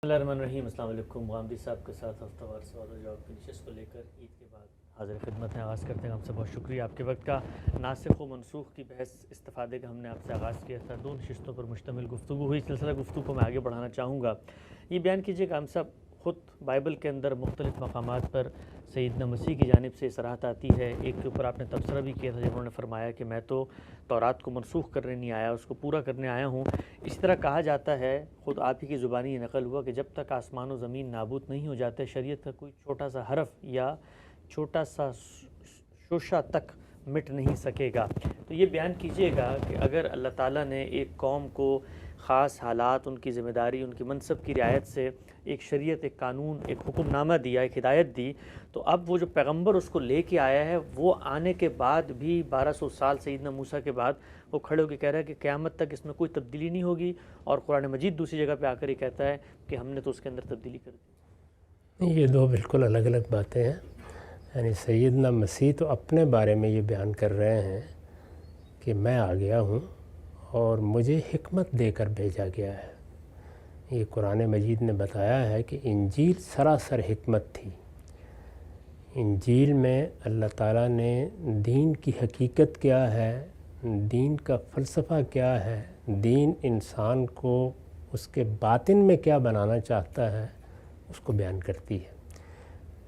الرحیم السلام علیکم. غامدی صاحب کے ساتھ ہفتہ وار سوال و جواب کی نشست کو لے کر عید کے بعد حاضر خدمت ہیں. آغاز کرتے ہیں. آپ سے بہت شکریہ آپ کے وقت کا. ناسخ و منسوخ کی بحث استفادے کا ہم نے آپ سے آغاز کیا تھا. 2 نشستوں پر مشتمل گفتگو ہوئی. سلسلہ گفتگو کو میں آگے بڑھانا چاہوں گا. یہ بیان کیجیے کہ ہم صاحب خود بائبل کے اندر مختلف مقامات پر سیدنا مسیح کی جانب سے صراحت آتی ہے. ایک کے اوپر آپ نے تبصرہ بھی کیا تھا جب انہوں نے فرمایا کہ میں تو تورات کو منسوخ کرنے نہیں آیا, اس کو پورا کرنے آیا ہوں. اس طرح کہا جاتا ہے, خود آپ ہی کی زبانی یہ نقل ہوا کہ جب تک آسمان و زمین نابود نہیں ہو جاتے, شریعت کا کوئی چھوٹا سا حرف یا چھوٹا سا شوشہ تک مٹ نہیں سکے گا. تو یہ بیان کیجئے گا کہ اگر اللہ تعالیٰ نے ایک قوم کو خاص حالات, ان کی ذمہ داری, ان کی منصب کی رعایت سے ایک شریعت, ایک قانون, ایک حکم نامہ دیا, ایک ہدایت دی, تو اب وہ جو پیغمبر اس کو لے کے آیا ہے, وہ آنے کے بعد بھی 1200 سال سیدنا موسیٰ کے بعد وہ کھڑے ہو کے کہہ رہا ہے کہ قیامت تک اس میں کوئی تبدیلی نہیں ہوگی. اور قرآن مجید دوسری جگہ پہ آ کر ہی کہتا ہے کہ ہم نے تو اس کے اندر تبدیلی کر دی. یہ دو بالکل الگ الگ باتیں ہیں. یعنی سیدنا مسیح تو اپنے بارے میں یہ بیان کر رہے ہیں کہ میں آ گیا ہوں اور مجھے حکمت دے کر بھیجا گیا ہے. یہ قرآن مجید نے بتایا ہے کہ انجیل سراسر حکمت تھی. انجیل میں اللہ تعالیٰ نے دین کی حقیقت کیا ہے, دین کا فلسفہ کیا ہے, دین انسان کو اس کے باطن میں کیا بنانا چاہتا ہے, اس کو بیان کرتی ہے.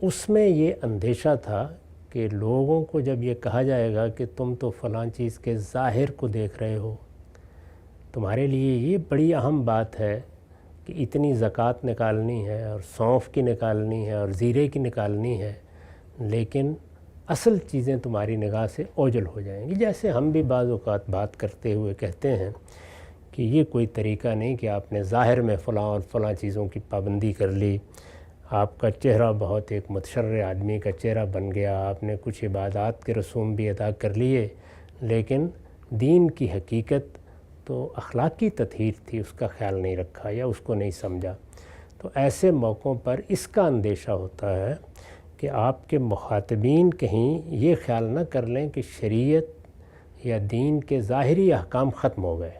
اس میں یہ اندیشہ تھا کہ لوگوں کو جب یہ کہا جائے گا کہ تم تو فلاں چیز کے ظاہر کو دیکھ رہے ہو, تمہارے لیے یہ بڑی اہم بات ہے کہ اتنی زکوٰۃ نکالنی ہے اور سونف کی نکالنی ہے اور زیرے کی نکالنی ہے, لیکن اصل چیزیں تمہاری نگاہ سے اوجھل ہو جائیں گی. جیسے ہم بھی بعض اوقات بات کرتے ہوئے کہتے ہیں کہ یہ کوئی طریقہ نہیں کہ آپ نے ظاہر میں فلاں اور فلاں چیزوں کی پابندی کر لی, آپ کا چہرہ بہت ایک متشرع آدمی کا چہرہ بن گیا, آپ نے کچھ عبادات کے رسوم بھی ادا کر لیے, لیکن دین کی حقیقت تو اخلاقی تطہیر تھی, اس کا خیال نہیں رکھا یا اس کو نہیں سمجھا. تو ایسے موقعوں پر اس کا اندیشہ ہوتا ہے کہ آپ کے مخاطبین کہیں یہ خیال نہ کر لیں کہ شریعت یا دین کے ظاہری احکام ختم ہو گئے.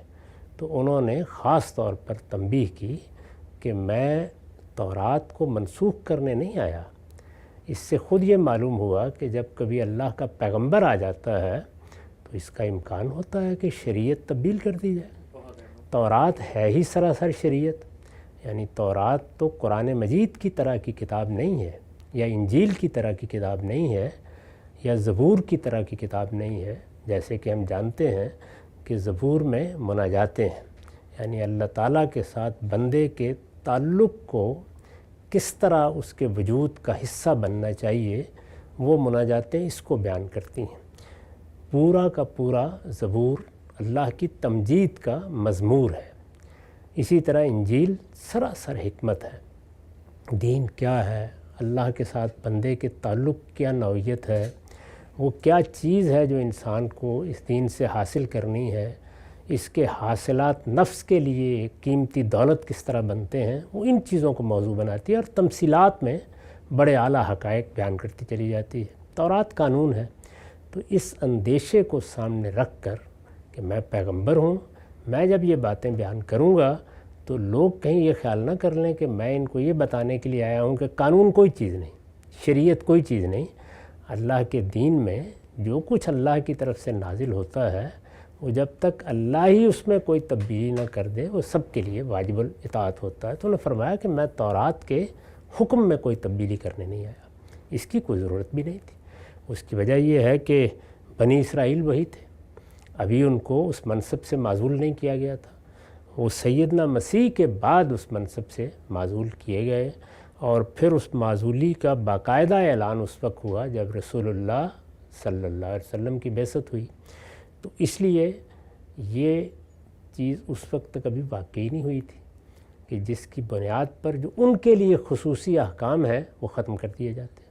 تو انہوں نے خاص طور پر تنبیہ کی کہ میں تورات کو منسوخ کرنے نہیں آیا. اس سے خود یہ معلوم ہوا کہ جب کبھی اللہ کا پیغمبر آ جاتا ہے تو اس کا امکان ہوتا ہے کہ شریعت تبدیل کر دی جائے. تورات ہے ہی سراسر شریعت. یعنی تورات تو قرآن مجید کی طرح کی کتاب نہیں ہے, یا انجیل کی طرح کی کتاب نہیں ہے, یا زبور کی طرح کی کتاب نہیں ہے. جیسے کہ ہم جانتے ہیں کہ زبور میں مناجاتیں ہیں, یعنی اللہ تعالیٰ کے ساتھ بندے کے تعلق کو کس طرح اس کے وجود کا حصہ بننا چاہیے, وہ مناجاتیں اس کو بیان کرتی ہیں. پورا کا پورا زبور اللہ کی تمجید کا مضمور ہے. اسی طرح انجیل سراسر حکمت ہے. دین کیا ہے, اللہ کے ساتھ بندے کے تعلق کیا نوعیت ہے, وہ کیا چیز ہے جو انسان کو اس دین سے حاصل کرنی ہے, اس کے حاصلات نفس کے لیے ایک قیمتی دولت کس طرح بنتے ہیں, وہ ان چیزوں کو موضوع بناتی ہے اور تمثیلات میں بڑے اعلیٰ حقائق بیان کرتی چلی جاتی ہے. تورات قانون ہے. تو اس اندیشے کو سامنے رکھ کر کہ میں پیغمبر ہوں, میں جب یہ باتیں بیان کروں گا تو لوگ کہیں یہ خیال نہ کر لیں کہ میں ان کو یہ بتانے کے لیے آیا ہوں کہ قانون کوئی چیز نہیں, شریعت کوئی چیز نہیں. اللہ کے دین میں جو کچھ اللہ کی طرف سے نازل ہوتا ہے وہ جب تک اللہ ہی اس میں کوئی تبدیلی نہ کر دے وہ سب کے لیے واجب الاطاعت ہوتا ہے. تو انہوں نے فرمایا کہ میں تورات کے حکم میں کوئی تبدیلی کرنے نہیں آیا. اس کی کوئی ضرورت بھی نہیں تھی. اس کی وجہ یہ ہے کہ بنی اسرائیل وہی تھے, ابھی ان کو اس منصب سے معزول نہیں کیا گیا تھا. وہ سیدنا مسیح کے بعد اس منصب سے معزول کیے گئے, اور پھر اس معزولی کا باقاعدہ اعلان اس وقت ہوا جب رسول اللہ صلی اللہ علیہ وسلم کی بعثت ہوئی. تو اس لیے یہ چیز اس وقت تک ابھی واقعی نہیں ہوئی تھی کہ جس کی بنیاد پر جو ان کے لیے خصوصی احکام ہیں وہ ختم کر دیے جاتے ہیں.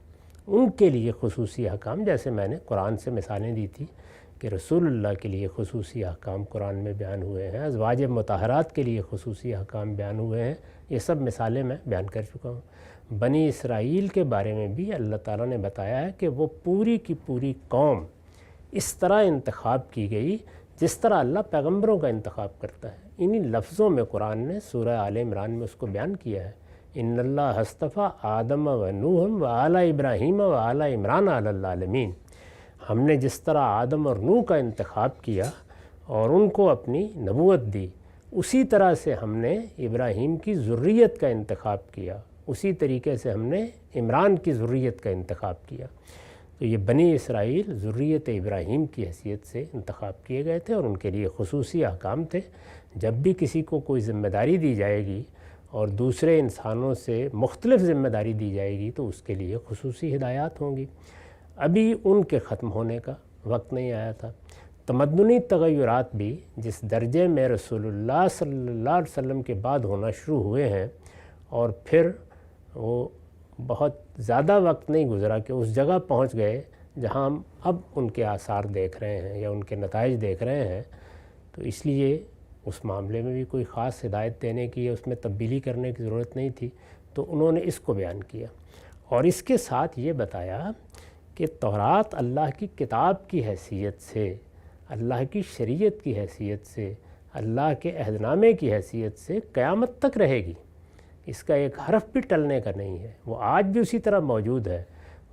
ان کے لیے خصوصی احکام, جیسے میں نے قرآن سے مثالیں دی تھی کہ رسول اللہ کے لیے خصوصی احکام قرآن میں بیان ہوئے ہیں, ازواج مطہرات کے لیے خصوصی احکام بیان ہوئے ہیں. یہ سب مثالیں میں بیان کر چکا ہوں. بنی اسرائیل کے بارے میں بھی اللہ تعالیٰ نے بتایا ہے کہ وہ پوری کی پوری قوم اس طرح انتخاب کی گئی جس طرح اللہ پیغمبروں کا انتخاب کرتا ہے. انہی لفظوں میں قرآن نے سورہ آل عمران میں اس کو بیان کیا ہے ان اللہ اصطفیٰ آدم و نوح و آل ابراہیم و آل عمران علی العالمین، ہم نے جس طرح آدم اور نوح کا انتخاب کیا اور ان کو اپنی نبوت دی، اسی طرح سے ہم نے ابراہیم کی ذریت کا انتخاب کیا، اسی طریقے سے ہم نے عمران کی ذریت کا انتخاب کیا۔ تو یہ بنی اسرائیل ذریت ابراہیم کی حیثیت سے انتخاب کیے گئے تھے اور ان کے لیے خصوصی احکام تھے۔ جب بھی کسی کو کوئی ذمہ داری دی جائے گی اور دوسرے انسانوں سے مختلف ذمہ داری دی جائے گی تو اس کے لیے خصوصی ہدایات ہوں گی۔ ابھی ان کے ختم ہونے کا وقت نہیں آیا تھا۔ تمدنی تغیرات بھی جس درجے میں رسول اللہ صلی اللہ علیہ وسلم کے بعد ہونا شروع ہوئے ہیں، اور پھر وہ بہت زیادہ وقت نہیں گزرا کہ اس جگہ پہنچ گئے جہاں ہم اب ان کے آثار دیکھ رہے ہیں یا ان کے نتائج دیکھ رہے ہیں، تو اس لیے اس معاملے میں بھی کوئی خاص ہدایت دینے کی یا اس میں تبدیلی کرنے کی ضرورت نہیں تھی، تو انہوں نے اس کو بیان کیا اور اس کے ساتھ یہ بتایا کہ تورات اللہ کی کتاب کی حیثیت سے، اللہ کی شریعت کی حیثیت سے، اللہ کے عہد نامے کی حیثیت سے قیامت تک رہے گی، اس کا ایک حرف بھی ٹلنے کا نہیں ہے، وہ آج بھی اسی طرح موجود ہے۔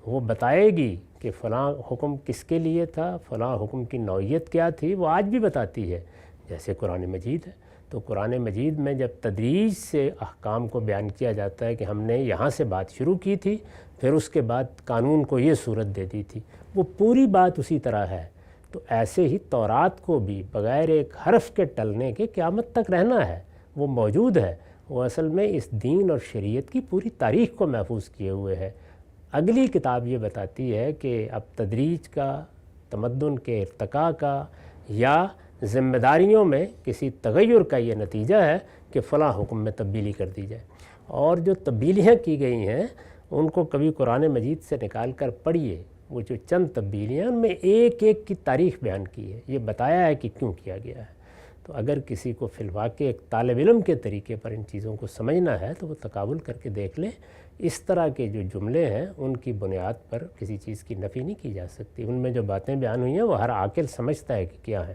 وہ بتائے گی کہ فلاں حکم کس کے لیے تھا، فلاں حکم کی نوعیت کیا تھی، وہ آج بھی بتاتی ہے، جیسے قرآن مجید ہے۔ تو قرآن مجید میں جب تدریج سے احکام کو بیان کیا جاتا ہے کہ ہم نے یہاں سے بات شروع کی تھی، پھر اس کے بعد قانون کو یہ صورت دے دی تھی، وہ پوری بات اسی طرح ہے۔ تو ایسے ہی تورات کو بھی بغیر ایک حرف کے ٹلنے کے قیامت تک رہنا ہے، وہ موجود ہے، وہ اصل میں اس دین اور شریعت کی پوری تاریخ کو محفوظ کیے ہوئے ہے۔ اگلی کتاب یہ بتاتی ہے کہ اب تدریج کا، تمدن کے ارتقاء کا یا ذمہ داریوں میں کسی تغیر کا یہ نتیجہ ہے کہ فلاں حکم میں تبدیلی کر دی جائے، اور جو تبدیلیاں کی گئی ہیں ان کو کبھی قرآن مجید سے نکال کر پڑھیے، وہ جو چند تبدیلیاں ان میں ایک ایک کی تاریخ بیان کی ہے، یہ بتایا ہے کہ کیوں کیا گیا ہے۔ تو اگر کسی کو فی الواقع ایک طالب علم کے طریقے پر ان چیزوں کو سمجھنا ہے تو وہ تقابل کر کے دیکھ لیں۔ اس طرح کے جو جملے ہیں ان کی بنیاد پر کسی چیز کی نفی نہیں کی جا سکتی، ان میں جو باتیں بیان ہوئی ہیں وہ ہر عاقل سمجھتا ہے کہ کیا ہے،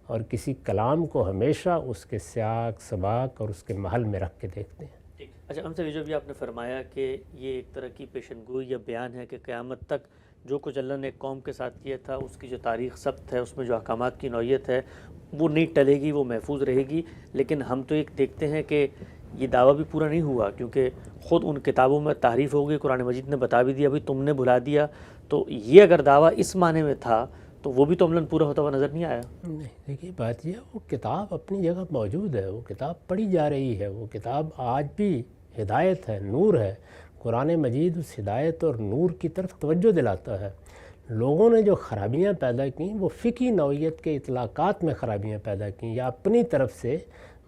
اور کسی کلام کو ہمیشہ اس کے سیاق سباق اور اس کے محل میں رکھ کے دیکھتے ہیں۔ اچھا ہم سے جو بھی آپ نے فرمایا کہ یہ ایک طرح کی پیشن گوئی یا بیان ہے کہ قیامت تک جو کچھ اللہ نے قوم کے ساتھ کیا تھا اس کی جو تاریخ ثبت ہے، اس میں جو احکامات کی نوعیت ہے وہ نہیں ٹلے گی، وہ محفوظ رہے گی، لیکن ہم تو ایک دیکھتے ہیں کہ یہ دعویٰ بھی پورا نہیں ہوا، کیونکہ خود ان کتابوں میں تحریف ہو گئی، قرآن مجید نے بتا بھی دیا ابھی تم نے بھلا دیا۔ تو یہ اگر دعویٰ اس معنی میں تھا تو وہ بھی تو عملاً پورا ہوتا ہوا نظر نہیں آیا۔ نہیں، دیکھیے بات یہ ہے، وہ کتاب اپنی جگہ موجود ہے، وہ کتاب پڑھی جا رہی ہے، وہ کتاب آج بھی ہدایت ہے، نور ہے۔ قرآن مجید اس ہدایت اور نور کی طرف توجہ دلاتا ہے۔ لوگوں نے جو خرابیاں پیدا کیں وہ فقہی نوعیت کے اطلاقات میں خرابیاں پیدا کیں، یا اپنی طرف سے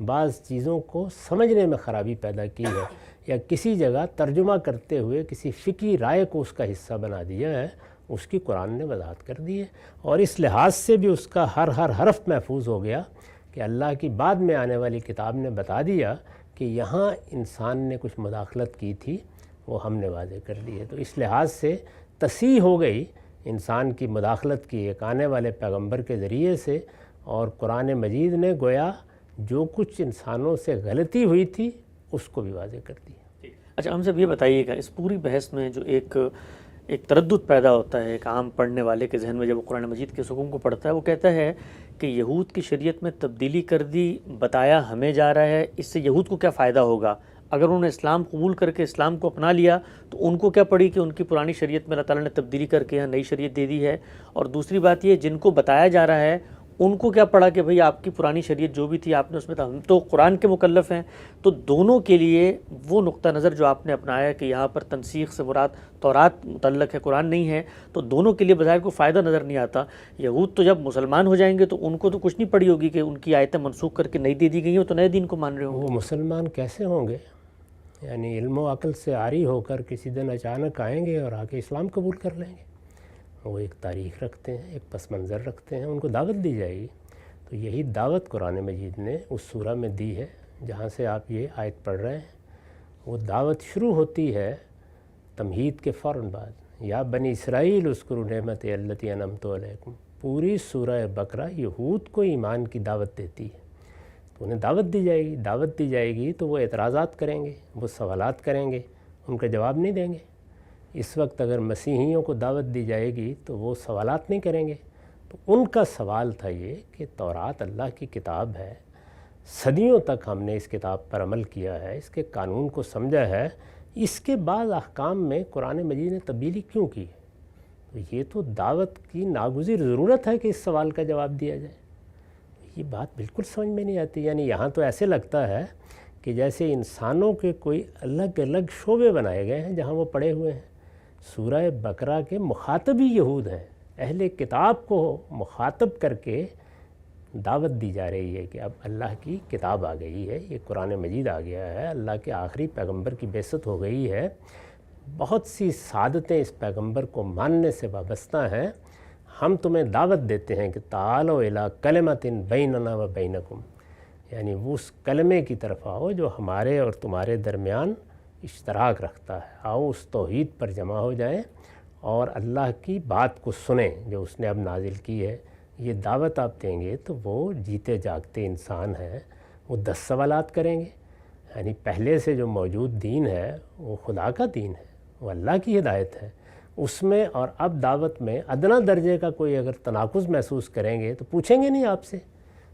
بعض چیزوں کو سمجھنے میں خرابی پیدا کی ہے، یا کسی جگہ ترجمہ کرتے ہوئے کسی فقہی رائے کو اس کا حصہ بنا دیا ہے، اس کی قرآن نے وضاحت کر دی ہے، اور اس لحاظ سے بھی اس کا ہر حرف محفوظ ہو گیا کہ اللہ کی بعد میں آنے والی کتاب نے بتا دیا کہ یہاں انسان نے کچھ مداخلت کی تھی، وہ ہم نے واضح کر دی ہے۔ تو اس لحاظ سے تصحیح ہو گئی انسان کی مداخلت کی ایک آنے والے پیغمبر کے ذریعے سے، اور قرآن مجید نے گویا جو کچھ انسانوں سے غلطی ہوئی تھی اس کو بھی واضح کر دیا۔ اچھا ہم سب یہ بتائیے گا، اس پوری بحث میں جو ایک تردد پیدا ہوتا ہے ایک عام پڑھنے والے کے ذہن میں جب وہ قرآن مجید کے حکم کو پڑھتا ہے، وہ کہتا ہے کہ یہود کی شریعت میں تبدیلی کر دی، بتایا ہمیں جا رہا ہے، اس سے یہود کو کیا فائدہ ہوگا؟ اگر انہوں نے اسلام قبول کر کے اسلام کو اپنا لیا تو ان کو کیا پڑی کہ ان کی پرانی شریعت میں اللہ تعالیٰ نے تبدیلی کر کے یہاں نئی شریعت دے دی ہے؟ اور دوسری بات یہ، جن کو بتایا جا رہا ہے ان کو کیا پڑا کہ بھئی آپ کی پرانی شریعت جو بھی تھی آپ نے اس میں، ہم تو قرآن کے مکلف ہیں۔ تو دونوں کے لیے وہ نقطہ نظر جو آپ نے اپنایا کہ یہاں پر تنسیخ سے مراد تورات متعلق ہے، قرآن نہیں ہے، تو دونوں کے لیے بظاہر کوئی فائدہ نظر نہیں آتا۔ یہود تو جب مسلمان ہو جائیں گے تو ان کو تو کچھ نہیں پڑی ہوگی کہ ان کی آیتیں منسوخ کر کے نئی دے دی گئی ہیں، تو نئے دین کو مان رہے ہوں گے۔ وہ مسلمان کیسے ہوں گے؟ یعنی علم و عقل سے عاری ہو کر کسی دن اچانک آئیں گے اور آ کے اسلام قبول کر لیں گے؟ وہ ایک تاریخ رکھتے ہیں، ایک پس منظر رکھتے ہیں، ان کو دعوت دی جائے گی۔ تو یہی دعوت قرآن مجید نے اس سورہ میں دی ہے جہاں سے آپ یہ آیت پڑھ رہے ہیں۔ وہ دعوت شروع ہوتی ہے تمہید کے فوراً بعد، یا بنی اسرائیل اذکروا نعمتی التی انعمت علیکم۔ پوری سورہ بقرہ یہود کو ایمان کی دعوت دیتی ہے۔ تو انہیں دعوت دی جائے گی. دعوت دی جائے گی تو وہ اعتراضات کریں گے, وہ سوالات کریں گے, ان کا جواب نہیں دیں گے. اس وقت اگر مسیحیوں کو دعوت دی جائے گی تو وہ سوالات نہیں کریں گے. تو ان کا سوال تھا یہ کہ تورات اللہ کی کتاب ہے, صدیوں تک ہم نے اس کتاب پر عمل کیا ہے, اس کے قانون کو سمجھا ہے, اس کے بعد احکام میں قرآن مجید نے تبدیلی کیوں کی؟ تو یہ تو دعوت کی ناگزیر ضرورت ہے کہ اس سوال کا جواب دیا جائے. یہ بات بالکل سمجھ میں نہیں آتی. یعنی یہاں تو ایسے لگتا ہے کہ جیسے انسانوں کے کوئی الگ الگ شعبے بنائے گئے ہیں جہاں وہ پڑے ہوئے ہیں. سورہ بقرہ کے مخاطب ہی یہود ہیں. اہل کتاب کو مخاطب کر کے دعوت دی جا رہی ہے کہ اب اللہ کی کتاب آ گئی ہے, یہ قرآن مجید آ گیا ہے, اللہ کے آخری پیغمبر کی بعثت ہو گئی ہے, بہت سی سعادتیں اس پیغمبر کو ماننے سے وابستہ ہیں. ہم تمہیں دعوت دیتے ہیں کہ تعالوا الی کلمۃ بیننا و بینکم, یعنی وہ اس کلمے کی طرف آؤ جو ہمارے اور تمہارے درمیان اشتراک رکھتا ہے. آؤ اس توحید پر جمع ہو جائیں اور اللہ کی بات کو سنیں جو اس نے اب نازل کی ہے. یہ دعوت آپ دیں گے تو وہ جیتے جاگتے انسان ہیں, وہ 10 سوالات کریں گے. یعنی پہلے سے جو موجود دین ہے وہ خدا کا دین ہے, وہ اللہ کی ہدایت ہے. اس میں اور اب دعوت میں ادنا درجے کا کوئی اگر تناقض محسوس کریں گے تو پوچھیں گے نہیں آپ سے.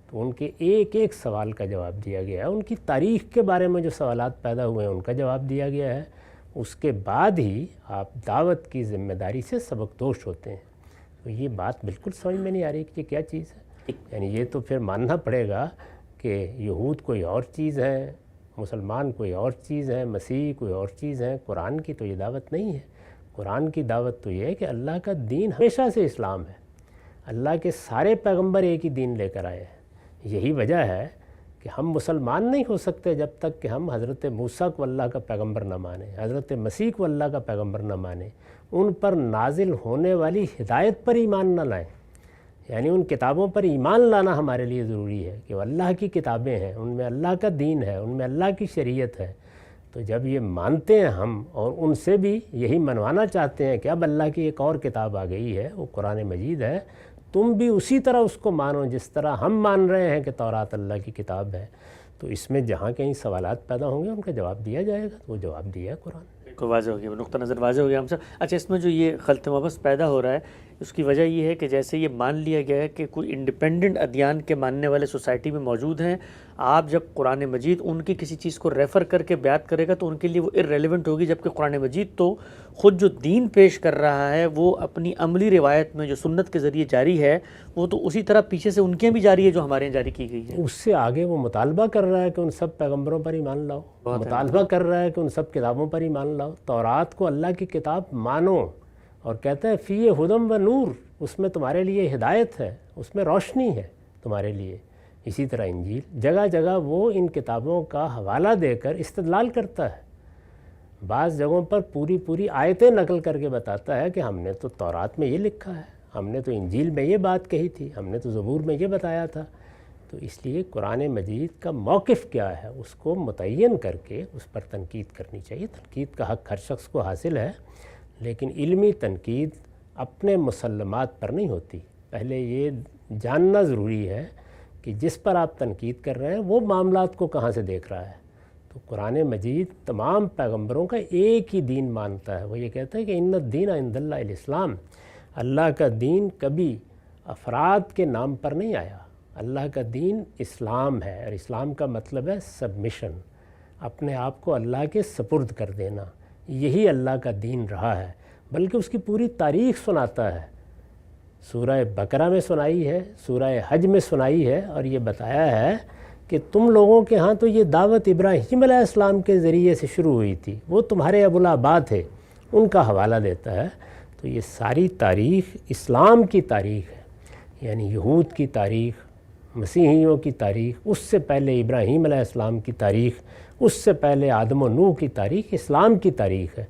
تو ان کے ایک ایک سوال کا جواب دیا گیا ہے. ان کی تاریخ کے بارے میں جو سوالات پیدا ہوئے ہیں ان کا جواب دیا گیا ہے. اس کے بعد ہی آپ دعوت کی ذمہ داری سے سبکدوش ہوتے ہیں. تو یہ بات بالکل سمجھ میں نہیں آ رہی کہ یہ کیا چیز ہے. یعنی یہ تو پھر ماننا پڑے گا کہ یہود کوئی اور چیز ہے, مسلمان کوئی اور چیز ہے, مسیح کوئی اور چیز ہے. قرآن کی تو یہ دعوت نہیں ہے. قرآن کی دعوت تو یہ ہے کہ اللہ کا دین ہمیشہ سے اسلام ہے. اللہ کے سارے پیغمبر ایک ہی دین لے کر آئے ہیں. یہی وجہ ہے کہ ہم مسلمان نہیں ہو سکتے جب تک کہ ہم حضرت موسیٰ کو اللہ کا پیغمبر نہ مانیں, حضرت مسیح کو اللہ کا پیغمبر نہ مانیں, ان پر نازل ہونے والی ہدایت پر ایمان نہ لائیں. یعنی ان کتابوں پر ایمان لانا ہمارے لیے ضروری ہے کہ وہ اللہ کی کتابیں ہیں, ان میں اللہ کا دین ہے, ان میں اللہ کی شریعت ہے. تو جب یہ مانتے ہیں ہم اور ان سے بھی یہی منوانا چاہتے ہیں کہ اب اللہ کی ایک اور کتاب آ گئی ہے, وہ قرآن مجید ہے, تم بھی اسی طرح اس کو مانو جس طرح ہم مان رہے ہیں کہ تورات اللہ کی کتاب ہے. تو اس میں جہاں کہیں سوالات پیدا ہوں گے ان کا جواب دیا جائے گا. تو وہ جواب دیا ہے قرآن. بالکل واضح ہو گیا, نقطہ نظر واضح ہو گیا ہم سب. اچھا, اس میں جو یہ خلط مبس پیدا ہو رہا ہے اس کی وجہ یہ ہے کہ جیسے یہ مان لیا گیا ہے کہ کوئی انڈیپینڈنٹ ادیان کے ماننے والے سوسائٹی میں موجود ہیں, آپ جب قرآن مجید ان کی کسی چیز کو ریفر کر کے بیان کرے گا تو ان کے لیے وہ ارریلیونٹ ہوگی, جبکہ قرآن مجید تو خود جو دین پیش کر رہا ہے وہ اپنی عملی روایت میں جو سنت کے ذریعے جاری ہے وہ تو اسی طرح پیچھے سے ان کے بھی جاری ہے جو ہمارے یہاں جاری کی گئی ہے. اس سے آگے وہ مطالبہ کر رہا ہے کہ ان سب پیغمبروں پر ایمان لاؤ, مطالبہ کر رہا ہے کہ ان سب کتابوں پر ایمان لاؤ. تورات کو اللہ کی کتاب مانو اور کہتا ہے فی ہدم و نور, اس میں تمہارے لیے ہدایت ہے, اس میں روشنی ہے تمہارے لیے. اسی طرح انجیل جگہ جگہ وہ ان کتابوں کا حوالہ دے کر استدلال کرتا ہے. بعض جگہوں پر پوری آیتیں نقل کر کے بتاتا ہے کہ ہم نے تو تورات میں یہ لکھا ہے, ہم نے تو انجیل میں یہ بات کہی تھی, ہم نے تو زبور میں یہ بتایا تھا. تو اس لیے قرآن مجید کا موقف کیا ہے اس کو متعین کر کے اس پر تنقید کرنی چاہیے. تنقید کا حق ہر شخص کو حاصل ہے, لیکن علمی تنقید اپنے مسلمات پر نہیں ہوتی. پہلے یہ جاننا ضروری ہے کہ جس پر آپ تنقید کر رہے ہیں وہ معاملات کو کہاں سے دیکھ رہا ہے. تو قرآن مجید تمام پیغمبروں کا ایک ہی دین مانتا ہے. وہ یہ کہتا ہے کہ ان الدین عند اللہ الاسلام, اللہ کا دین کبھی افراد کے نام پر نہیں آیا. اللہ کا دین اسلام ہے, اور اسلام کا مطلب ہے سبمیشن, اپنے آپ کو اللہ کے سپرد کر دینا. یہی اللہ کا دین رہا ہے, بلکہ اس کی پوری تاریخ سناتا ہے. سورہ بقرہ میں سنائی ہے, سورہ حج میں سنائی ہے, اور یہ بتایا ہے کہ تم لوگوں کے ہاں تو یہ دعوت ابراہیم علیہ السلام کے ذریعے سے شروع ہوئی تھی, وہ تمہارے ابوالآباء تھے, ان کا حوالہ دیتا ہے. تو یہ ساری تاریخ اسلام کی تاریخ ہے, یعنی یہود کی تاریخ, مسیحیوں کی تاریخ, اس سے پہلے ابراہیم علیہ السلام کی تاریخ, اس سے پہلے آدم و نوح کی تاریخ اسلام کی تاریخ ہے.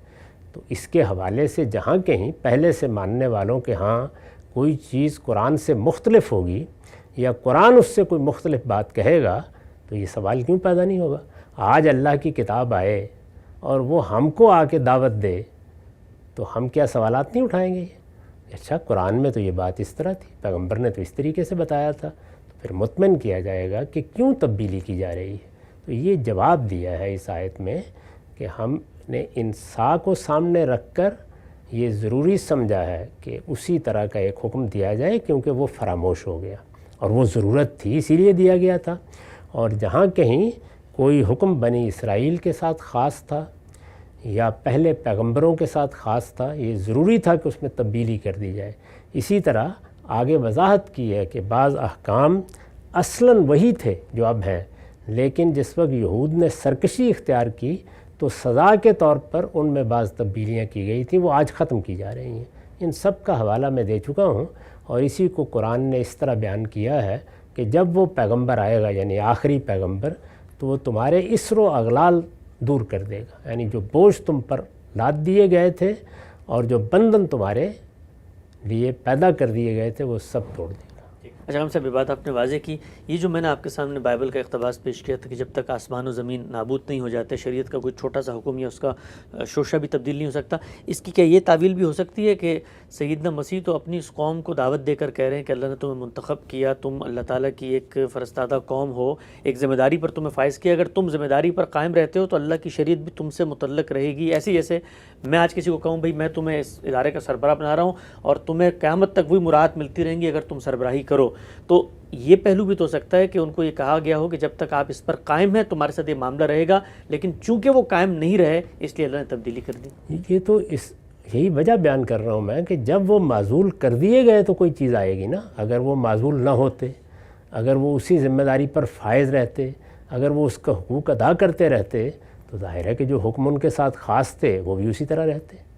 تو اس کے حوالے سے جہاں کہیں پہلے سے ماننے والوں کے ہاں کوئی چیز قرآن سے مختلف ہوگی یا قرآن اس سے کوئی مختلف بات کہے گا تو یہ سوال کیوں پیدا نہیں ہوگا. آج اللہ کی کتاب آئے اور وہ ہم کو آ کے دعوت دے تو ہم کیا سوالات نہیں اٹھائیں گے؟ اچھا قرآن میں تو یہ بات اس طرح تھی, پیغمبر نے تو اس طریقے سے بتایا تھا, تو پھر مطمئن کیا جائے گا کہ کیوں تبدیلی کی جا رہی ہے۔ تو یہ جواب دیا ہے اس آیت میں کہ ہم نے انسان کو سامنے رکھ کر یہ ضروری سمجھا ہے کہ اسی طرح کا ایک حکم دیا جائے، کیونکہ وہ فراموش ہو گیا اور وہ ضرورت تھی، اسی لیے دیا گیا تھا۔ اور جہاں کہیں کوئی حکم بنی اسرائیل کے ساتھ خاص تھا یا پہلے پیغمبروں کے ساتھ خاص تھا، یہ ضروری تھا کہ اس میں تبدیلی کر دی جائے۔ اسی طرح آگے وضاحت کی ہے کہ بعض احکام اصلاً وہی تھے جو اب ہیں، لیکن جس وقت یہود نے سرکشی اختیار کی تو سزا کے طور پر ان میں بعض تبدیلیاں کی گئی تھیں، وہ آج ختم کی جا رہی ہیں۔ ان سب کا حوالہ میں دے چکا ہوں، اور اسی کو قرآن نے اس طرح بیان کیا ہے کہ جب وہ پیغمبر آئے گا، یعنی آخری پیغمبر، تو وہ تمہارے اسر و اغلال دور کر دے گا، یعنی جو بوجھ تم پر لاد دیے گئے تھے اور جو بندھن تمہارے لیے پیدا کر دیے گئے تھے وہ سب توڑ دے گا۔ اچھا، ہم صاحب یہ بات آپ نے واضح کی، یہ جو میں نے آپ کے سامنے بائبل کا اقتباس پیش کیا تھا کہ جب تک آسمان و زمین نابود نہیں ہو جاتے، شریعت کا کوئی چھوٹا سا حکم یا اس کا شوشہ بھی تبدیل نہیں ہو سکتا، اس کی کیا یہ تعویل بھی ہو سکتی ہے کہ سیدنا مسیح تو اپنی اس قوم کو دعوت دے کر کہہ رہے ہیں کہ اللہ نے تمہیں منتخب کیا، تم اللہ تعالیٰ کی ایک فرستادہ قوم ہو، ایک ذمہ داری پر تمہیں فائز کیا، اگر تم ذمہ داری پر قائم رہتے ہو تو اللہ کی شریعت بھی تم سے متعلق رہے گی۔ ایسے جیسے میں آج کسی کو کہوں بھائی میں تمہیں اس ادارے کا سربراہ بنا رہا ہوں اور تمہیں قیامت تک وہی مراد ملتی رہیں گی اگر تم سربراہی کرو، تو یہ پہلو بھی تو ہو سکتا ہے کہ ان کو یہ کہا گیا ہو کہ جب تک آپ اس پر قائم ہیں تمہارے ساتھ یہ معاملہ رہے گا، لیکن چونکہ وہ قائم نہیں رہے اس لیے اللہ نے تبدیلی کر دی۔ یہ تو یہی وجہ بیان کر رہا ہوں میں کہ جب وہ معزول کر دیے گئے تو کوئی چیز آئے گی نا۔ اگر وہ معزول نہ ہوتے، اگر وہ اسی ذمہ داری پر فائز رہتے، اگر وہ اس کا حقوق ادا کرتے رہتے، تو ظاہر ہے کہ جو حکم ان کے ساتھ خاص تھے وہ بھی اسی طرح رہتے۔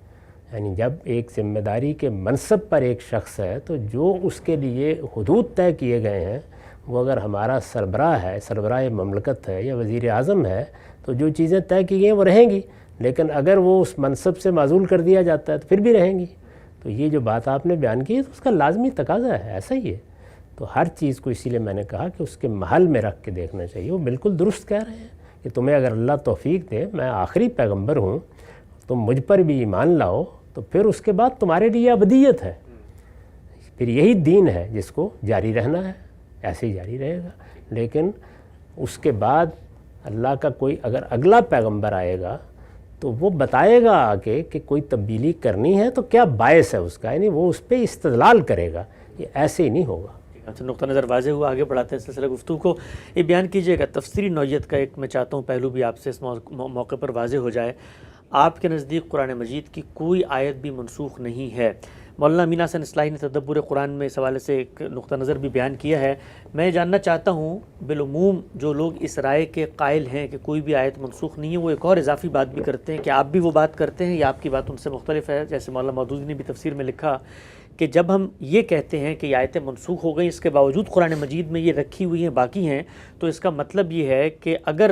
یعنی جب ایک ذمہ داری کے منصب پر ایک شخص ہے تو جو اس کے لیے حدود طے کیے گئے ہیں، وہ اگر ہمارا سربراہ ہے، سربراہ مملکت ہے یا وزیر اعظم ہے، تو جو چیزیں طے کی گئی ہیں وہ رہیں گی، لیکن اگر وہ اس منصب سے معزول کر دیا جاتا ہے تو پھر بھی رہیں گی۔ تو یہ جو بات آپ نے بیان کی ہے تو اس کا لازمی تقاضا ہے، ایسا ہی ہے۔ تو ہر چیز کو اسی لیے میں نے کہا کہ اس کے محل میں رکھ کے دیکھنا چاہیے۔ وہ بالکل درست کہہ رہے ہیں کہ تمہیں اگر اللہ توفیق دے، میں آخری پیغمبر ہوں، تم مجھ پر بھی ایمان لاؤ، تو پھر اس کے بعد تمہارے لیے ابدیت ہے، پھر یہی دین ہے جس کو جاری رہنا ہے، ایسے ہی جاری رہے گا۔ لیکن اس کے بعد اللہ کا کوئی اگر اگلا پیغمبر آئے گا تو وہ بتائے گا آگے کہ کوئی تبدیلی کرنی ہے تو کیا باعث ہے اس کا، یعنی وہ اس پہ استدلال کرے گا، یہ ایسے ہی نہیں ہوگا۔ اچھا، نقطہ نظر واضح ہوا، آگے بڑھاتے ہیں سلسلہ گفتگو کو۔ یہ بیان کیجیے گا تفسیری نوعیت کا ایک میں چاہتا ہوں پہلو بھی آپ سے اس موقع پر واضح ہو جائے۔ آپ کے نزدیک قرآن مجید کی کوئی آیت بھی منسوخ نہیں ہے۔ مولانا امین حسن اصلاحی نے تدبر قرآن میں اس حوالے سے ایک نقطہ نظر بھی بیان کیا ہے۔ میں جاننا چاہتا ہوں بالعموم جو لوگ اس رائے کے قائل ہیں کہ کوئی بھی آیت منسوخ نہیں ہے، وہ ایک اور اضافی بات بھی کرتے ہیں کہ آپ بھی وہ بات کرتے ہیں یا آپ کی بات ان سے مختلف ہے؟ جیسے مولانا مودودی نے بھی تفسیر میں لکھا کہ جب ہم یہ کہتے ہیں کہ یہ آیتیں منسوخ ہو گئیں، اس کے باوجود قرآن مجید میں یہ رکھی ہوئی ہیں، باقی ہیں، تو اس کا مطلب یہ ہے کہ اگر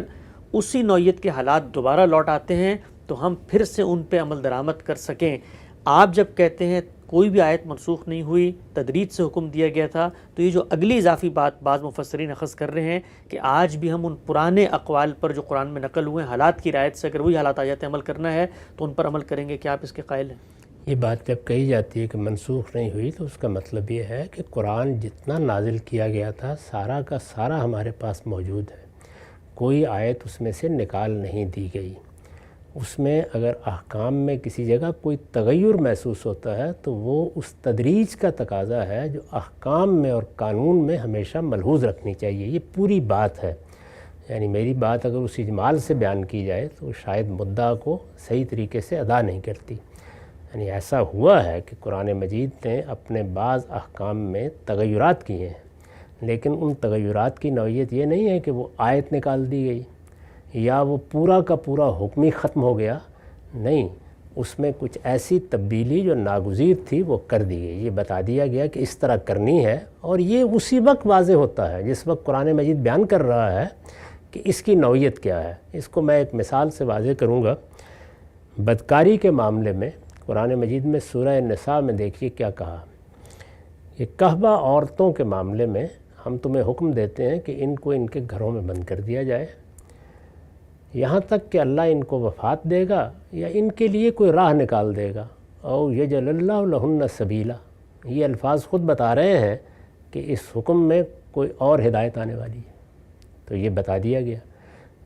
اسی نوعیت کے حالات دوبارہ لوٹ آتے ہیں تو ہم پھر سے ان پہ عمل درآمد کر سکیں۔ آپ جب کہتے ہیں کوئی بھی آیت منسوخ نہیں ہوئی، تدریج سے حکم دیا گیا تھا، تو یہ جو اگلی اضافی بات بعض مفسرین اخذ کر رہے ہیں کہ آج بھی ہم ان پرانے اقوال پر جو قرآن میں نقل ہوئے ہیں، حالات کی رعایت سے اگر وہی حالات آ جاتے ہیں عمل کرنا ہے تو ان پر عمل کریں گے، کیا آپ اس کے قائل ہیں؟ یہ بات جب کہی جاتی ہے کہ منسوخ نہیں ہوئی تو اس کا مطلب یہ ہے کہ قرآن جتنا نازل کیا گیا تھا سارا کا سارا ہمارے پاس موجود ہے، کوئی آیت اس میں سے نکال نہیں دی گئی۔ اس میں اگر احکام میں کسی جگہ کوئی تغیر محسوس ہوتا ہے تو وہ اس تدریج کا تقاضا ہے جو احکام میں اور قانون میں ہمیشہ ملحوظ رکھنی چاہیے۔ یہ پوری بات ہے، یعنی میری بات اگر اس اجمال سے بیان کی جائے تو شاید مدعا کو صحیح طریقے سے ادا نہیں کرتی۔ یعنی ایسا ہوا ہے کہ قرآن مجید نے اپنے بعض احکام میں تغیرات کیے ہیں، لیکن ان تغیرات کی نوعیت یہ نہیں ہے کہ وہ آیت نکال دی گئی یا وہ پورا کا پورا حکم ہی ختم ہو گیا، نہیں، اس میں کچھ ایسی تبدیلی جو ناگزیر تھی وہ کر دی گئی، یہ بتا دیا گیا کہ اس طرح کرنی ہے، اور یہ اسی وقت واضح ہوتا ہے جس وقت قرآن مجید بیان کر رہا ہے کہ اس کی نوعیت کیا ہے۔ اس کو میں ایک مثال سے واضح کروں گا۔ بدکاری کے معاملے میں قرآن مجید میں سورہ نساء میں دیکھیے کیا کہا، یہ کہبہ عورتوں کے معاملے میں ہم تمہیں حکم دیتے ہیں کہ ان کو ان کے گھروں میں بند کر دیا جائے یہاں تک کہ اللہ ان کو وفات دے گا یا ان کے لیے کوئی راہ نکال دے گا، او یجعل اللہ لہن سبیلا۔ یہ الفاظ خود بتا رہے ہیں کہ اس حکم میں کوئی اور ہدایت آنے والی ہے، تو یہ بتا دیا گیا۔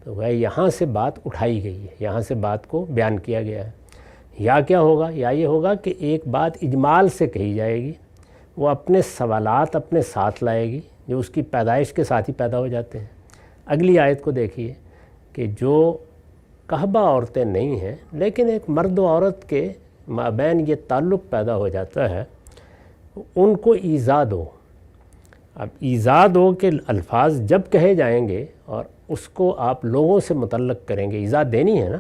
تو وہ یہاں سے بات اٹھائی گئی ہے، یہاں سے بات کو بیان کیا گیا ہے۔ یا کیا ہوگا، یا یہ ہوگا کہ ایک بات اجمال سے کہی جائے گی، وہ اپنے سوالات اپنے ساتھ لائے گی جو اس کی پیدائش کے ساتھ ہی پیدا ہو جاتے ہیں۔ اگلی آیت کو دیکھیے کہ جو قحبہ عورتیں نہیں ہیں لیکن ایک مرد و عورت کے مابین یہ تعلق پیدا ہو جاتا ہے، ان کو ایذا دو۔ اب ایذا دو کے الفاظ جب کہے جائیں گے اور اس کو آپ لوگوں سے متعلق کریں گے، ایذا دینی ہے نا،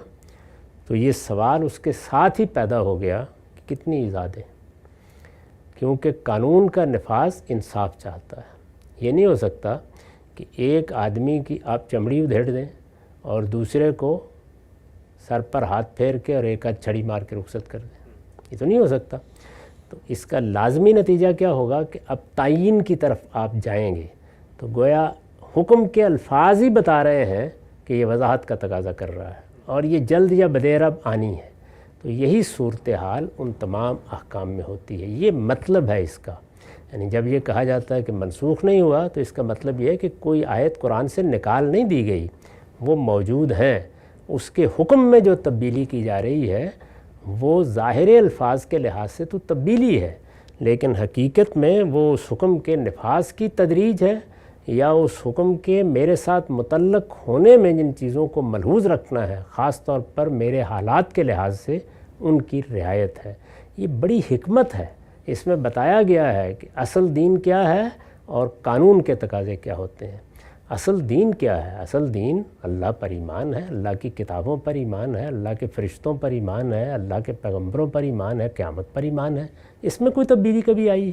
تو یہ سوال اس کے ساتھ ہی پیدا ہو گیا کہ کتنی ایذا دیں، کیونکہ قانون کا نفاذ انصاف چاہتا ہے۔ یہ نہیں ہو سکتا کہ ایک آدمی کی آپ چمڑی ادھیڑ دیں اور دوسرے کو سر پر ہاتھ پھیر کے اور ایک آدھ چھڑی مار کے رخصت کر دیں، یہ تو نہیں ہو سکتا۔ تو اس کا لازمی نتیجہ کیا ہوگا کہ اب تعین کی طرف آپ جائیں گے، تو گویا حکم کے الفاظ ہی بتا رہے ہیں کہ یہ وضاحت کا تقاضا کر رہا ہے اور یہ جلد یا بدیر اب آنی ہے۔ تو یہی صورتحال ان تمام احکام میں ہوتی ہے، یہ مطلب ہے اس کا۔ یعنی جب یہ کہا جاتا ہے کہ منسوخ نہیں ہوا تو اس کا مطلب یہ ہے کہ کوئی آیت قرآن سے نکال نہیں دی گئی، وہ موجود ہیں۔ اس کے حکم میں جو تبدیلی کی جا رہی ہے وہ ظاہر الفاظ کے لحاظ سے تو تبدیلی ہے، لیکن حقیقت میں وہ اس حکم کے نفاذ کی تدریج ہے یا اس حکم کے میرے ساتھ متعلق ہونے میں جن چیزوں کو ملحوظ رکھنا ہے، خاص طور پر میرے حالات کے لحاظ سے ان کی رعایت ہے۔ یہ بڑی حکمت ہے، اس میں بتایا گیا ہے کہ اصل دین کیا ہے اور قانون کے تقاضے کیا ہوتے ہیں۔ اصل دین کیا ہے؟ اصل دین اللہ پر ایمان ہے، اللہ کی کتابوں پر ایمان ہے، اللہ کے فرشتوں پر ایمان ہے، اللہ کے پیغمبروں پر ایمان ہے، قیامت پر ایمان ہے۔ اس میں کوئی تبدیلی کبھی آئی ہے؟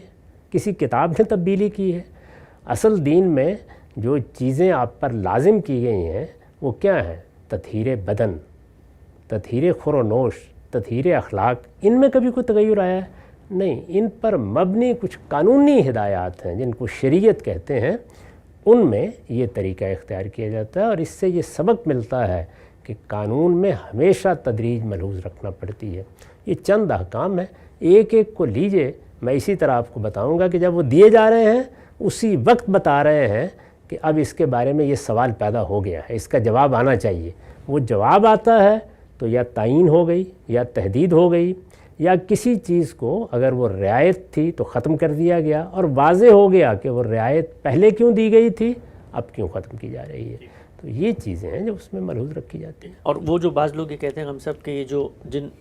کسی کتاب نے تبدیلی کی ہے؟ اصل دین میں جو چیزیں آپ پر لازم کی گئی ہیں وہ کیا ہیں؟ تطہیر بدن، تطہیر خور و نوش، تطہیر اخلاق، ان میں کبھی کوئی تغیر آیا ہے؟ نہیں۔ ان پر مبنی کچھ قانونی ہدایات ہیں جن کو شریعت کہتے ہیں، ان میں یہ طریقہ اختیار کیا جاتا ہے، اور اس سے یہ سبق ملتا ہے کہ قانون میں ہمیشہ تدریج ملحوظ رکھنا پڑتی ہے۔ یہ چند احکام ہیں، ایک ایک کو لیجئے، میں اسی طرح آپ کو بتاؤں گا کہ جب وہ دیے جا رہے ہیں اسی وقت بتا رہے ہیں کہ اب اس کے بارے میں یہ سوال پیدا ہو گیا ہے، اس کا جواب آنا چاہیے۔ وہ جواب آتا ہے تو یا تعین ہو گئی یا تحدید ہو گئی، یا کسی چیز کو اگر وہ رعایت تھی تو ختم کر دیا گیا اور واضح ہو گیا کہ وہ رعایت پہلے کیوں دی گئی تھی، اب کیوں ختم کی جا رہی ہے۔ تو یہ چیزیں ہیں جو اس میں ملحوظ رکھی جاتی ہیں۔ اور وہ جو بعض لوگ یہ کہتے ہیں ہم سب کہ یہ جو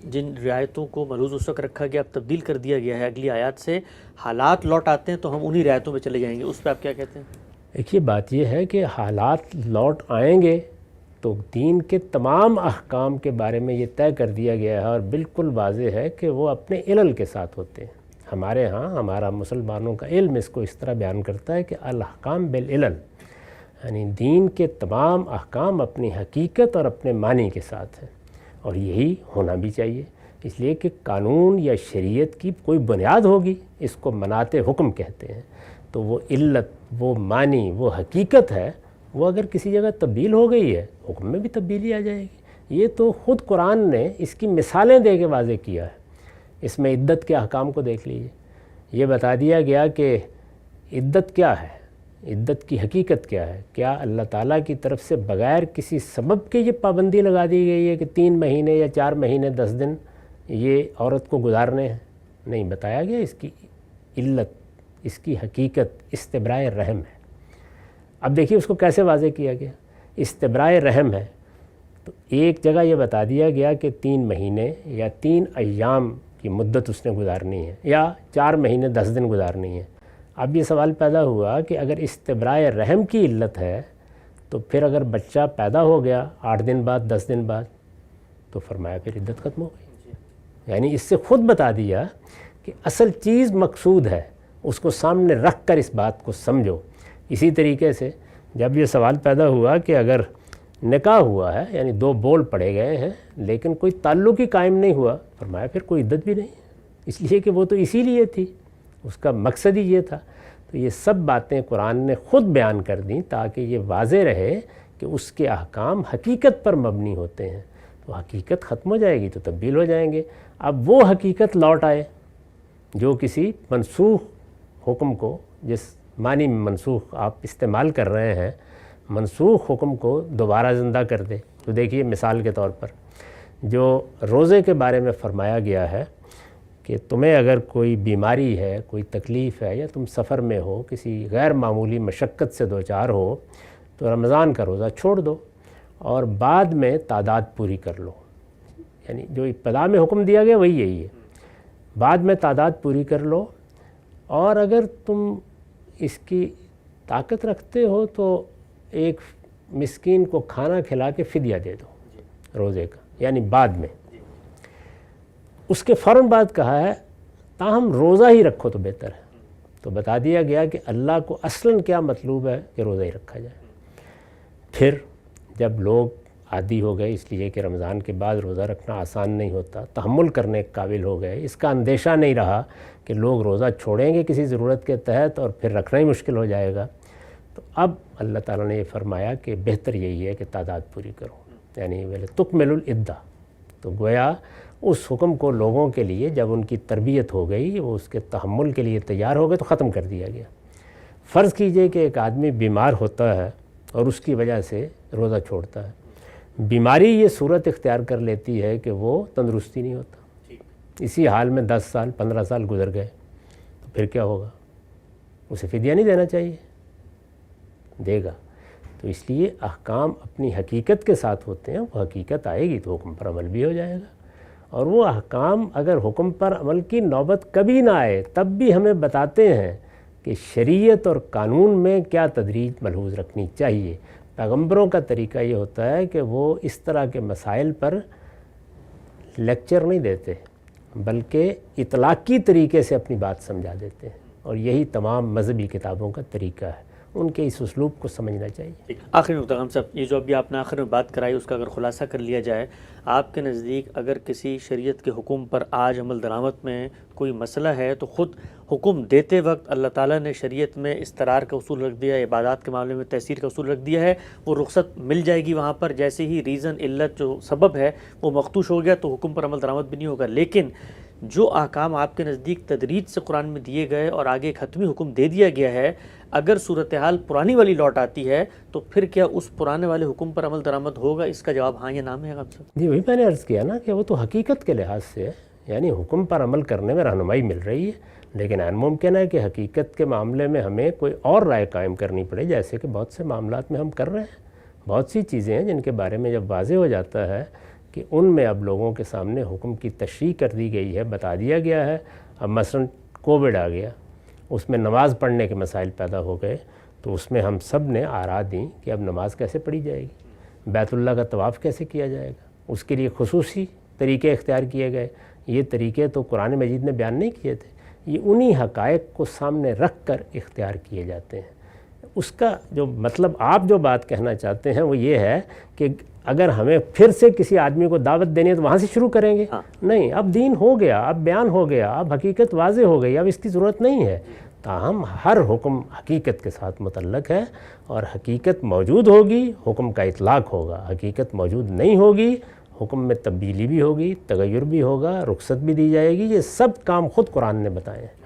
جن رعایتوں کو ملحوظ اس وقت رکھا گیا اب تبدیل کر دیا گیا ہے، اگلی آیات سے حالات لوٹ آتے ہیں تو ہم انہی رعایتوں پہ چلے جائیں گے، اس پہ آپ کیا کہتے ہیں؟ دیکھیے بات یہ ہے کہ حالات لوٹ آئیں گے تو دین کے تمام احکام کے بارے میں یہ طے کر دیا گیا ہے اور بالکل واضح ہے کہ وہ اپنے علل کے ساتھ ہوتے ہیں۔ ہمارے ہاں ہمارا مسلمانوں کا علم اس کو اس طرح بیان کرتا ہے کہ الاحکام بالعلل، یعنی دین کے تمام احکام اپنی حقیقت اور اپنے معنی کے ساتھ ہیں، اور یہی ہونا بھی چاہیے، اس لیے کہ قانون یا شریعت کی کوئی بنیاد ہوگی، اس کو مناط حکم کہتے ہیں۔ تو وہ علت، وہ معنی، وہ حقیقت ہے، وہ اگر کسی جگہ تبدیل ہو گئی ہے حکم میں بھی تبدیلی آ جائے گی۔ یہ تو خود قرآن نے اس کی مثالیں دے کے واضح کیا ہے۔ اس میں عدت کے احکام کو دیکھ لیجئے، یہ بتا دیا گیا کہ عدت کیا ہے، عدت کی حقیقت کیا ہے۔ کیا اللہ تعالیٰ کی طرف سے بغیر کسی سبب کے یہ پابندی لگا دی گئی ہے کہ 3 مہینے یا 4 مہینے 10 دن یہ عورت کو گزارنے ہیں؟ نہیں، بتایا گیا اس کی علت، اس کی حقیقت استبراء رحم ہے۔ اب دیکھیے اس کو کیسے واضح کیا گیا، استبراء رحم ہے تو ایک جگہ یہ بتا دیا گیا کہ 3 مہینے یا 3 ایام کی مدت اس نے گزارنی ہے یا 4 مہینے 10 دن گزارنی ہے۔ اب یہ سوال پیدا ہوا کہ اگر استبراء رحم کی علت ہے تو پھر اگر بچہ پیدا ہو گیا 8 دن بعد 10 دن بعد تو فرمایا پھر عدت ختم ہو گئی۔ یعنی اس سے خود بتا دیا کہ اصل چیز مقصود ہے، اس کو سامنے رکھ کر اس بات کو سمجھو۔ اسی طریقے سے جب یہ سوال پیدا ہوا کہ اگر نکاح ہوا ہے، یعنی 2 بول پڑے گئے ہیں لیکن کوئی تعلق ہی قائم نہیں ہوا، فرمایا پھر کوئی عدت بھی نہیں، اس لیے کہ وہ تو اسی لیے تھی، اس کا مقصد ہی یہ تھا۔ تو یہ سب باتیں قرآن نے خود بیان کر دیں تاکہ یہ واضح رہے کہ اس کے احکام حقیقت پر مبنی ہوتے ہیں۔ تو حقیقت ختم ہو جائے گی تو تبدیل ہو جائیں گے۔ اب وہ حقیقت لوٹ آئے جو کسی منسوخ حکم کو، جس معنی میں منسوخ آپ استعمال کر رہے ہیں، منسوخ حکم کو دوبارہ زندہ کر دے. تو دیکھیے مثال کے طور پر جو روزے کے بارے میں فرمایا گیا ہے کہ تمہیں اگر کوئی بیماری ہے، کوئی تکلیف ہے، یا تم سفر میں ہو، کسی غیر معمولی مشقت سے دوچار ہو، تو رمضان کا روزہ چھوڑ دو اور بعد میں تعداد پوری کر لو. یعنی جو ابتدا میں حکم دیا گیا وہی یہی ہے، بعد میں تعداد پوری کر لو. اور اگر تم اس کی طاقت رکھتے ہو تو ایک مسکین کو کھانا کھلا کے فدیہ دے دو روزے کا، یعنی بعد میں. اس کے فوراً بعد کہا ہے تاہم روزہ ہی رکھو تو بہتر ہے. تو بتا دیا گیا کہ اللہ کو اصلاً کیا مطلوب ہے کہ روزہ ہی رکھا جائے. پھر جب لوگ عادی ہو گئے، اس لیے کہ رمضان کے بعد روزہ رکھنا آسان نہیں ہوتا، تحمل کرنے کے قابل ہو گئے، اس کا اندیشہ نہیں رہا کہ لوگ روزہ چھوڑیں گے کسی ضرورت کے تحت اور پھر رکھنا ہی مشکل ہو جائے گا، تو اب اللہ تعالیٰ نے یہ فرمایا کہ بہتر یہی ہے کہ تعداد پوری کرو، یعنی تکمل العدہ. تو گویا اس حکم کو لوگوں کے لیے جب ان کی تربیت ہو گئی، وہ اس کے تحمل کے لیے تیار ہو گئے، تو ختم کر دیا گیا. فرض کیجئے کہ ایک آدمی بیمار ہوتا ہے اور اس کی وجہ سے روزہ چھوڑتا ہے. بیماری یہ صورت اختیار کر لیتی ہے کہ وہ تندرستی نہیں ہوتا، اسی حال میں 10 سال 15 سال گزر گئے، تو پھر کیا ہوگا؟ اسے فدیہ نہیں دینا چاہیے؟ دے گا. تو اس لیے احکام اپنی حقیقت کے ساتھ ہوتے ہیں، وہ حقیقت آئے گی تو حکم پر عمل بھی ہو جائے گا. اور وہ احکام اگر حکم پر عمل کی نوبت کبھی نہ آئے تب بھی ہمیں بتاتے ہیں کہ شریعت اور قانون میں کیا تدریج ملحوظ رکھنی چاہیے. پیغمبروں کا طریقہ یہ ہوتا ہے کہ وہ اس طرح کے مسائل پر لیکچر نہیں دیتے، بلکہ اطلاقی طریقے سے اپنی بات سمجھا دیتے ہیں، اور یہی تمام مذہبی کتابوں کا طریقہ ہے. ان کے اس اسلوب کو سمجھنا چاہیے. آخری نقطہ غام صاحب، یہ جو ابھی آپ نے آخر میں بات کرائی اس کا اگر خلاصہ کر لیا جائے، آپ کے نزدیک اگر کسی شریعت کے حکم پر آج عمل درآمد میں کوئی مسئلہ ہے تو خود حکم دیتے وقت اللہ تعالیٰ نے شریعت میں استرار کا اصول رکھ دیا، عبادات کے معاملے میں تیسیر کا اصول رکھ دیا ہے، وہ رخصت مل جائے گی وہاں پر. جیسے ہی ریزن علت جو سبب ہے وہ مختوش ہو گیا تو حکم پر عمل درآمد بھی نہیں ہوگا. لیکن جو احکام آپ کے نزدیک تدریج سے قرآن میں دیے گئے اور آگے ایک حتمی حکم دے دیا گیا ہے، اگر صورتحال پرانی والی لوٹ آتی ہے تو پھر کیا اس پرانے والے حکم پر عمل درآمد ہوگا؟ اس کا جواب ہاں یا نہ ہے. جی وہی میں نے عرض کیا نا کہ وہ تو حقیقت کے لحاظ سے ہے، یعنی حکم پر عمل کرنے میں رہنمائی مل رہی ہے، لیکن عین ممکن ہے کہ حقیقت کے معاملے میں ہمیں کوئی اور رائے قائم کرنی پڑے، جیسے کہ بہت سے معاملات میں ہم کر رہے ہیں. بہت سی چیزیں ہیں جن کے بارے میں جب واضح ہو جاتا ہے کہ ان میں اب لوگوں کے سامنے حکم کی تشریح کر دی گئی ہے، بتا دیا گیا ہے. اب مثلا کووڈ آ گیا، اس میں نماز پڑھنے کے مسائل پیدا ہو گئے، تو اس میں ہم سب نے آراء دیں کہ اب نماز کیسے پڑھی جائے گی، بیت اللہ کا طواف کیسے کیا جائے گا. اس کے لیے خصوصی طریقے اختیار کیے گئے. یہ طریقے تو قرآن مجید نے بیان نہیں کیے تھے، یہ انہی حقائق کو سامنے رکھ کر اختیار کیے جاتے ہیں. اس کا جو مطلب آپ جو بات کہنا چاہتے ہیں وہ یہ ہے کہ اگر ہمیں پھر سے کسی آدمی کو دعوت دینی ہے تو وہاں سے شروع کریں گے؟ نہیں، اب دین ہو گیا، اب بیان ہو گیا، اب حقیقت واضح ہو گئی، اب اس کی ضرورت نہیں ہے. تاہم ہر حکم حقیقت کے ساتھ متعلق ہے، اور حقیقت موجود ہوگی حکم کا اطلاق ہوگا، حقیقت موجود نہیں ہوگی حکم میں تبدیلی بھی ہوگی، تغیر بھی ہوگا، رخصت بھی دی جائے گی. یہ سب کام خود قرآن نے بتائے ہیں،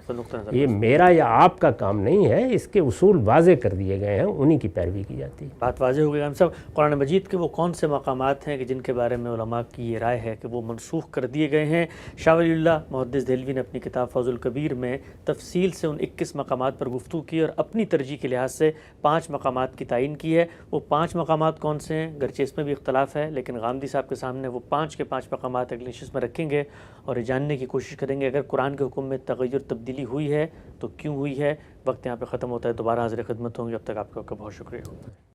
یہ میرا یا آپ کا کام نہیں ہے. اس کے اصول واضح کر دیے گئے ہیں، انہی کی پیروی کی جاتی ہے. بات واضح ہو گئی. ہم سب قرآن مجید کے وہ کون سے مقامات ہیں کہ جن کے بارے میں علماء کی یہ رائے ہے کہ وہ منسوخ کر دیے گئے ہیں؟ شاہ ولی اللہ محدث دہلوی نے اپنی کتاب فوز الکبیر میں تفصیل سے ان 21 مقامات پر گفتگو کی اور اپنی ترجیح کے لحاظ سے 5 مقامات کی تعین کی ہے. وہ 5 مقامات کون سے ہیں؟ گرچہ اس میں بھی اختلاف ہے، لیکن غامدی صاحب کے سامنے وہ 5 کے 5 مقامات اگلی نشست میں رکھیں گے اور یہ جاننے کی کوشش کریں گے اگر قرآن کے حکم میں تغیر تبدیلی ہوئی ہے تو کیوں ہوئی ہے. وقت یہاں پہ ختم ہوتا ہے، دوبارہ حاضر خدمت ہوں گے. اب تک آپ کا بہت شکریہ.